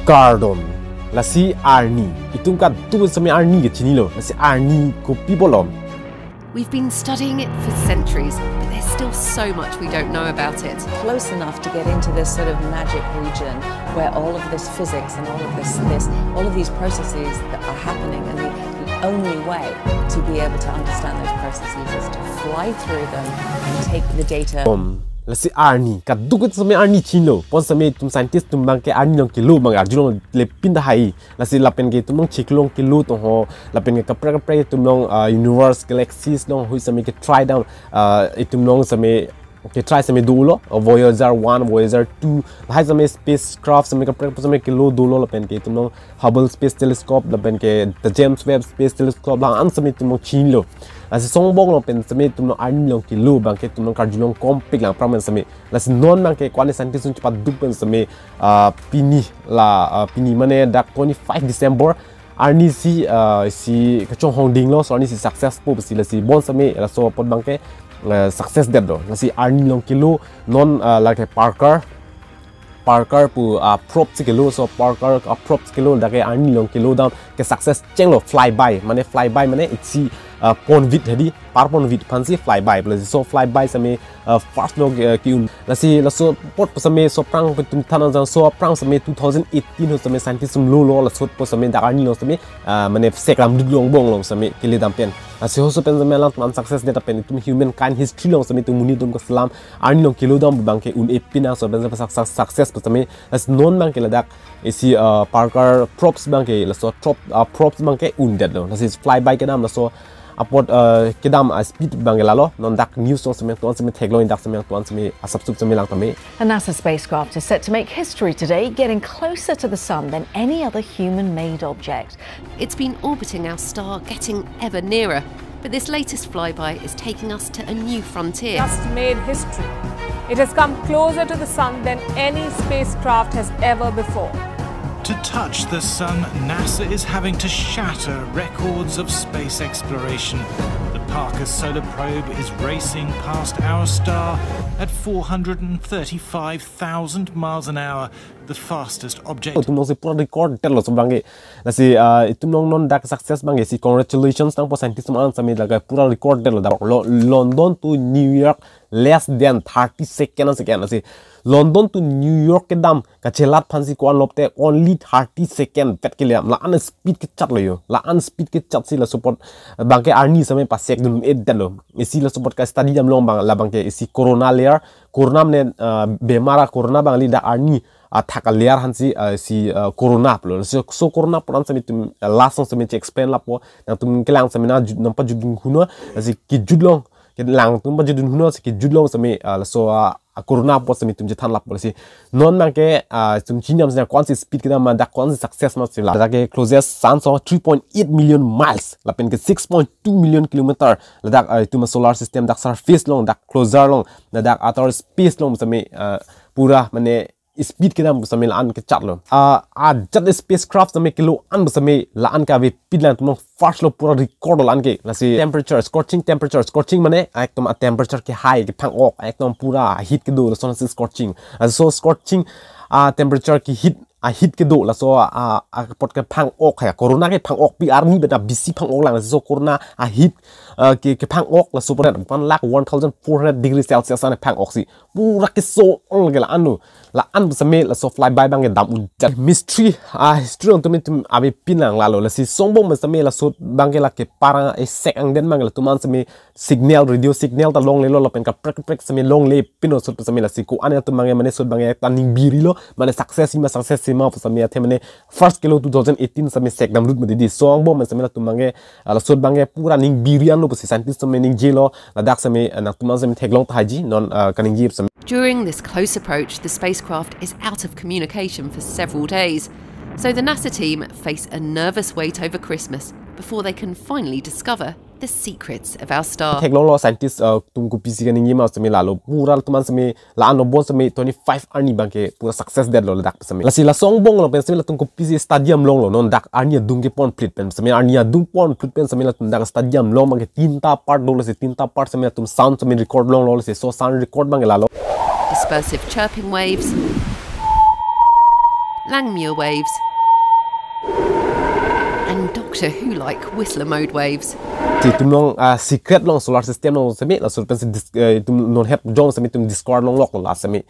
Gardon la si Arni itum ka tu same Arni ke chini lo la si Arni ko pibolom. We've been studying it for centuries, but there's still so much we don't know about it. Close enough to get into this sort of magic region where all of this physics and all of these processes that are happening, and the only way to be able to understand those processes is to fly through them and take the data. La si Arni kaduk same Arni chino pon same tum scientist tum bang ke Arni long kilo bang arjun le pinda hai la si lapen ke tum long chiklong kilo to ho lapen ke kapra tum long universe galaxies long hui same ke try down itum long same ke try same dulo Voyager 1 Voyager 2 hai same spacecraft same kapra same kilo dulo lapen ke tum long Hubble Space Telescope lapen ke the James Webb Space Telescope lang an same tum long chino la si songbong lo pen same tum long Arni long kilo bang ke tum long karjulong kompik lang pramen same la si non bang ke kwani scientist cepat dupen same pini mane dak 25 December Arni si kachong hongding lo so Arni si successful si la si bon same la so pod bang ke success dead lo la si Arni long kilo non la ke Parker pu prob kilo so Parker prob kilo da ke Arni long kilo down ke success cheng lo flyby mane itsi pon vid hedi par pon vid fancy flyby plus so flyby same first log ki la so pot same so prang tum thanan so prang same 2018 ho same scientist sum lo la so po same da Arni lo same mane sekram long bong long same kili dampen la so pen same lang man success data pen tum human kind history long same tum muni tum ko salam Arni long kilo dam bangke un epina so ben success po same as non bangke la dak isi Parker props bangke la so props bangke un dead lo la si flyby kedam la so apot kedam speed bangelalo non dak news song semen tuan semen teglo in dak semen tuan semen asapsup semen lang tame. A NASA spacecraft is set to make history today, getting closer to the sun than any other human-made object. It's been orbiting our star, getting ever nearer, but this latest flyby is taking us to a new frontier. Just made history. It has come closer to the sun than any spacecraft has ever before. To touch the sun, NASA is having to shatter records of space exploration. The Parker solar probe is racing past our star at 435,000 miles an hour, the fastest object. Itum long si pura record tel lo sebange la si itum long non dak success bange si congratulations tang po scientist man sami daga pura record tel lo London to New York less than 30 seconds again la si London to New York kedam ka chelat phansi ko lopte only 30 second pet ke liam la an speed ke chat lo yo la an speed ke chat si la support bangke Arni same pa sek dum ed dalo isi la support ka study jam long bang la bangke isi corona layer corona ne bemara corona bang li da Arni thak layer hansi si corona plo so corona pran same tum last song same explain la po nang tum kelang same na nampa judung huno si ki judlong ke lang tum pa judung huno si ki judlong same so corona po sami tum jethan lap polisi non mang ke tum chinyam sna kwansi speed kita ma da kwansi success ma sila da ke closest sun so 3.8 million miles la pen ke 6.2 million kilometer la da tum solar system da surface long da closer long da outer space long sami pura mane speed kita sami la an ke chat lo jat spacecraft sami kilo an sami la an ka ve pidlan tum first lo pura record lan ke la si temperature scorching mane ekdom temperature ke high ke phang ok ekdom pura heat ke do so scorching so scorching temperature ki heat ke do la so pot ke phang ok ha corona ke phang ok pi Arni beta bisi phang ok lang so corona heat ke phang ok la so pura 1,400 degrees Celsius an phang ok si pura ke so ol ke la anu la an same la so fly by bang ke dam mystery history on tum ave pinang la lo la si songbong same la so bang ke la ke para sek ang den mang la tuman same signal radio signal ta long le lo pen ka prek same long le pino so same la si ko an tum mang mane so bang taning biri lo mane success ma same athe mane first kilo 2018 same sek dam lut medi songbong same la tum mang la so bang pura ning biri an lo si scientist same ning jelo la dak same na tuman same theglong ta ji non kaning ji same. During this close approach, the spacecraft is out of communication for several days, so the NASA team face a nervous wait over Christmas before they can finally discover the secrets of our star. Theglong lo scientist tumku pisi kaning yema same la lo pura tuman same la an bon same 25 Arni bangke pura success dead lo dak same la si la songbong lo pen same la tumku pisi stadium long lo non dak Arni dung ke pon plit pen same Arni dung pon plit pen same la tum dak stadium long bangke tinta part lo se tinta part same la tum sound same record long lo se so sound record bangke la lo Dispersive chirping waves, Langmuir waves, and Doctor Who-like Whistler mode waves. Thì tụi nó secret long solar system long sami là sort of tụi nó help John sami tụi discord long lock là sami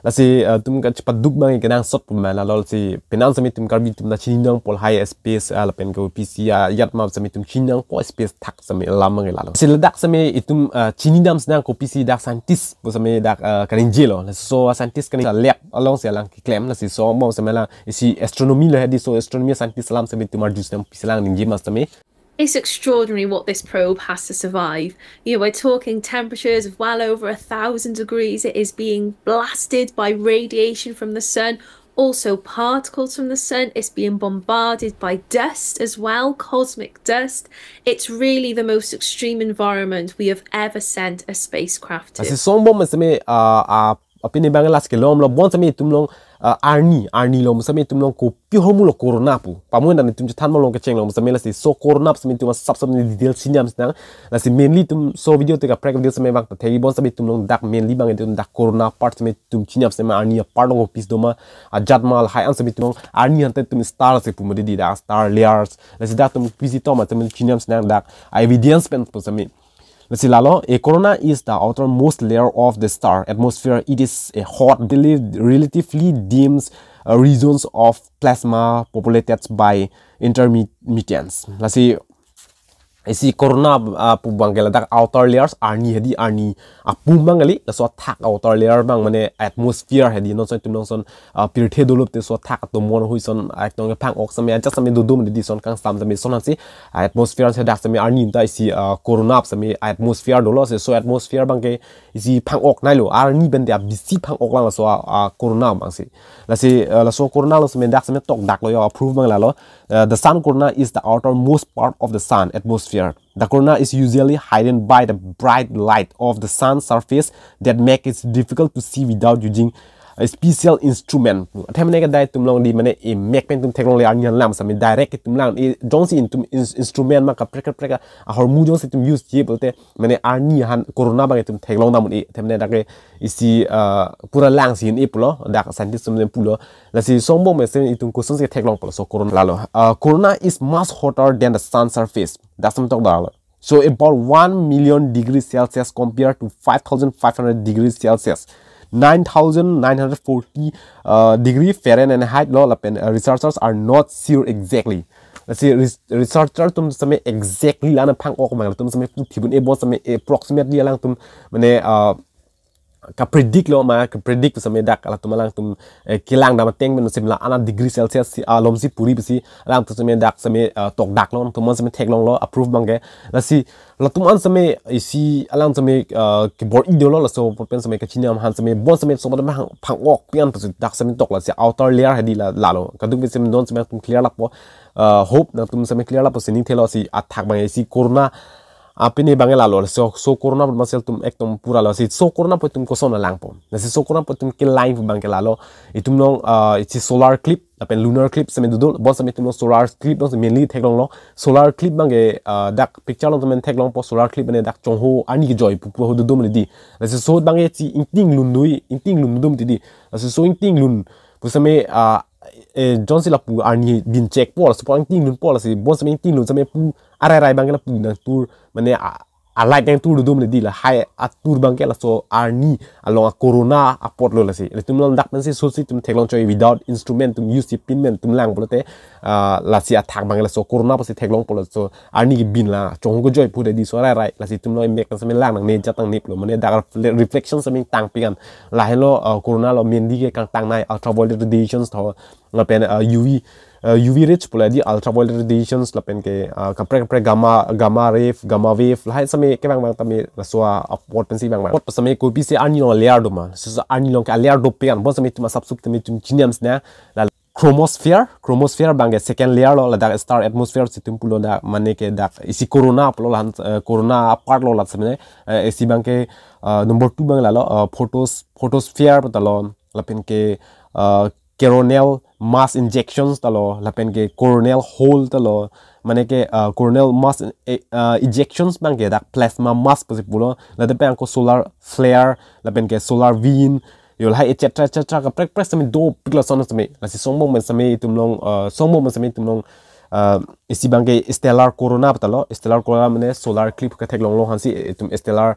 là si tụi cái chụp đúc bằng cái năng sốt mà là lo si penan sami tụi karbi tụi na chini nang pol high space là pen cái PC yat ma sami tụi chini nang pol space thak sami lam mang la si ledak sami tụi chini dam nang ko PC dak scientist bo sami dak kanin jelo là so scientist kanin lab along si lang claim là si so mo sami la si astronomy la hadi so astronomy scientist lam sami tụi marjus nam PC lang ning jima sami. It's extraordinary what this probe has to survive. You know, we're talking temperatures of well over 1,000 degrees. It is being blasted by radiation from the sun, also particles from the sun. It's being bombarded by dust as well, cosmic dust. It's really the most extreme environment we have ever sent a spacecraft to. Si sombo masame apini bangalas ke lom lo bon sami tumlong Arni lo sami tumlong ko pure mulo corona pu pamun dan tum tan molong ke cheng lo sami la si so corona sami tum sub detail sinyam snang la si mainly tum so video te ka prek video sami bang thegi bon sami tumlong dak mainly bang tum dak corona part sami tum chinyam sami Arni part of piece doma jatmal high an sami tumlong Arni han tum star se pu modi da star layers la si dak tum piece to ma sami chinyam snang dak evidence pen pu sami. Let's see, Lalo. A corona is the outermost layer of the star atmosphere. It is a hot, relatively dim regions of plasma populated by intermittents. Let's see. Isi corona pubangela dak outer layers Arni apumbangali la so thak outer layer bang mane atmosphere hedi non so tum son pirthe dolop te so thak to mon huison aktong phang ok same just same dudum di son kang sam same son si atmosphere se dak same Arni ta isi corona same atmosphere dolo se so atmosphere bang ke isi phang ok nai lo Arni ben dia bisi phang ok lang so corona bang si la so corona lo same dak same tok dak lo yo approve bang la lo the sun corona is the outermost part of the sun atmosphere. The corona is usually hidden by the bright light of the sun's surface that makes it difficult to see without using a special instrument. Thamne ka dai tum long di mane e mek pen tum technology an lam sami direct tum lang e jong si tum instrument ma ka preka a hormu jong si tum use je bolte mane Arni han corona ba tum technology namun e thamne da ke isi pura lang sin e pulo da scientist tum pulo la si sombo me se tum question se technology pulo so corona lalo corona is much hotter than the sun's surface. That's some talk about. So about 1 million degrees Celsius compared to 5,500 degrees Celsius. 9,940 degree Fahrenheit law researchers are not sure exactly. Let's see, researcher tum same exactly lana phang ok mang tum same thibun e bon same approximately lang tum mane ka predict lo ma ka predict same dak ala tum lang tum kelang da teng men sim la ana degree Celsius lom si puri bisi lang tum same dak same tok dak lo tum same thek long lo approve bangge la si la tum an same isi alang same keyboard idolo la so pen same ka chinyam han same bon same so ma phang ok pian pu dak same tok la si outer layer hadi la lo kaduk be same non same tum clear la po hope na tum same clear la po sining thelo si athak bang isi corona apini bangela lo so corona masel tum ektom pura lo si so corona po tum koson lang po na si so corona po tum kelang bangela lo itum long it's solar clip apen lunar clip same dudol bon same tum solar clip no mainly theklong lo solar clip bange dak picture lo tum theklong po solar clip ne dak chongho ani ki joy pu ho dudum di na si so bange chi inting lun dum ti di na si so inting lun pu same Johnson la pu Arni bin check po la so inting lun po la si bon same inting lun same pu arai bangela pu na tur mane a light yang tur dum di la hai atur bangela so Arni along a corona apot lo la si le tum long dak man si so si tum theklong choi without instrument tum use pin men tum lang polote la si athak bangela so corona po si theklong polo so Arni ki bin la chong go joy pu de di so rai la si tum lo mek kan samen lang nang ne jatang nip lo mane dak reflection samen tang pikan la hello corona lo men di ke kang tang nai ultraviolet radiations tho la pen UV rich pula di ultraviolet radiations la pen ke kapre gamma wave la hai same ke bang tame la so apot pen si bang pot same ko pi se Arni long layer do man so Arni long ka layer do pen bon same tuma subsup tame tum chiniams na la chromosphere bang second layer lo la da star atmosphere situm pulo da mane ke da isi corona pulo la corona part lo la same isi bang ke number 2 bang la lo photosphere patalon la pen ke coronal mass injections talo lapen ke coronal hole talo mane ke coronal mass ejections bang ke dak plasma mass posipulo la de ko solar flare lapen ke solar wind yo hai etc ka prek sami do pikla son sami la si songmong men sami tum long songmong men sami tum long isi bangke stellar corona patalo stellar corona mane solar clip ka thek long long hansi tum stellar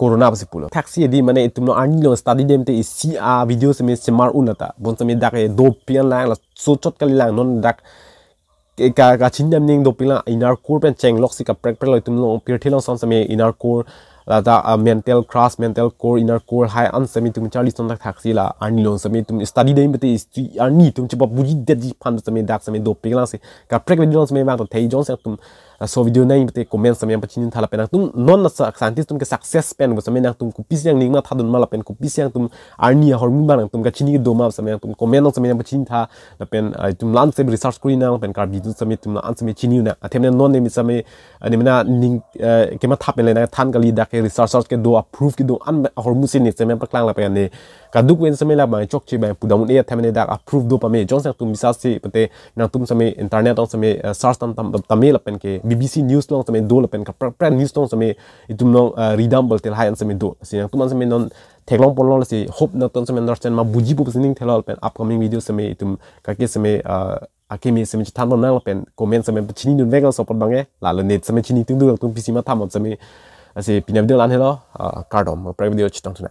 corona basi pulo taxi di mane tum no Arni lo study dem te isi a video sami semar unata bon sami dak e do pian lang la so chot kali lang non dak ka chin dem ning do pila inner core pen cheng lok si ka prek loi tum long pir thilong son sami inner core la da mental cross mental core inner core high an sami tum charlie son dak taxi la Arni lo sami tum study dem te Arni tum chiba buji dedi pan sami dak sami do pila si ka prek video sami bang to thei jon se tum so video nai te comment sami pachin thala pen tum non na scientist tum ke success pen go sami nak tum ku pis yang ning ma thadun mala pen ku pis yang tum Arni hormone bang tum ka chini do ma sami tum comment sami pachin tha la pen tum lan se research kuri na pen karbi tu sami tum an sami chini na athem ne non ne mi sami ani mena ning ke ma thap le na than kali dak research ke do approve ke do an hormone sin ne sami paklang la pen ne kaduk wen sami la bang chok chi bang pudamun e athem ne dak approve do pa me jon se tum bisa si pate na tum sami internet on sami search tam la pen ke BBC news long sami do la pen ka pra news long sami itum long ridam bol tel hayan sami do si tum sami non theklong pon long si hope na ton sami understand ma buji pu ning thelal pen upcoming video sami itum ka ke sami akemi sami than bon na pen comment sami chini nun vegan support bange la le net sami chini tung du tum PC ma tham sami asi pinam de lan hello cardom pra video chitong tuna